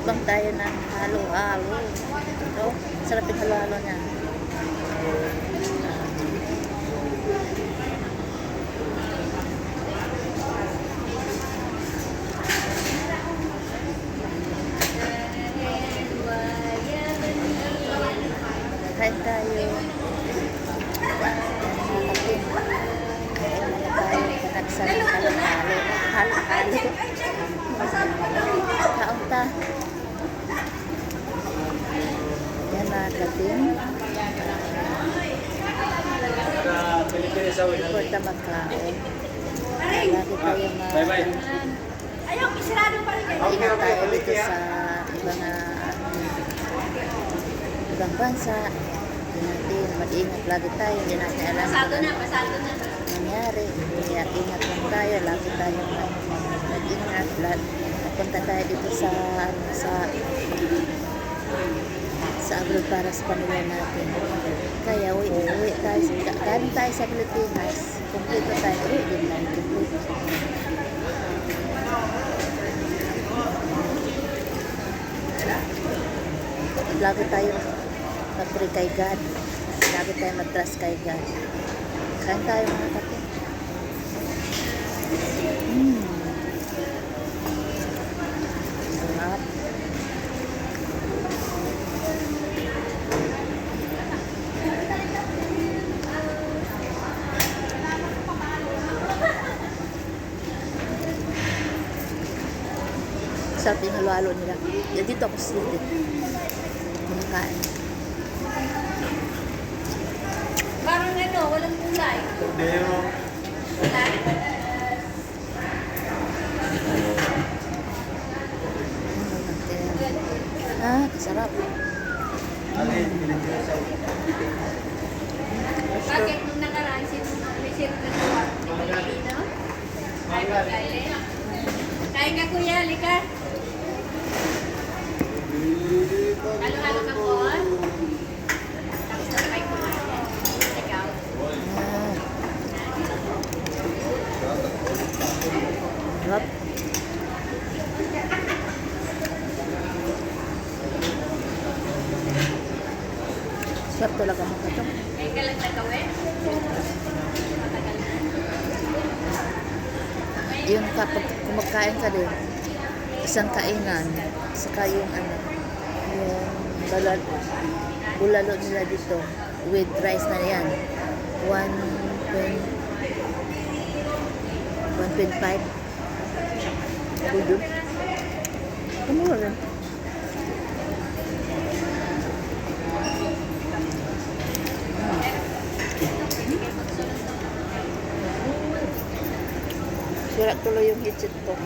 Mukbang tayo ng halo-halo. Ito, sarap yung halo-halo niya. Kain tayo. Kain na tayo. Panagsarang halo-halo. Halo-halo. Kaon ta. Yan mga kating. Importa magkaon. Lagi tayo Ayaw, isirado pa rin kayo. ingat tayo dito sa ibang bansa. Hindi natin mag-ingat lagi tayo. Hindi natin alam Pasado na. nangyari. Kaya ingat lang tayo. Lagi tayo mag-ingat. Punta tayo dito sa abroad para sa pamilya natin. Kaya uwi tayo. Galing tayo sa Pilipinas. Kumpleto tayo. Uwi din lang. Kumpleto. Lagi tayo mag-pray kay God. Lagi tayo mag-trust kay God. Kain tayo mga kapit. Sarap. Sarap yung halo-halo nila. Yan dito ako silid. Kumakain. Parang walang kulay. Kulay? Kasarap. Bakit nung nakaraan, sinulisip ka sa Pilipino? Ay, magaling. Kain ka kuya, lika. Halo-halo ka po. Tapos na kayo kumain. Ikaw. Sarap. Sarap talaga mga katong. Kain ka lang nagawin? Matagal na. Yung kapag kumakain ka din, isang kainan, saka yung bulalo nila dito, with rice na yan, 1.5. Budo. Kamura rin. Sira tuloy yung hitsit ko.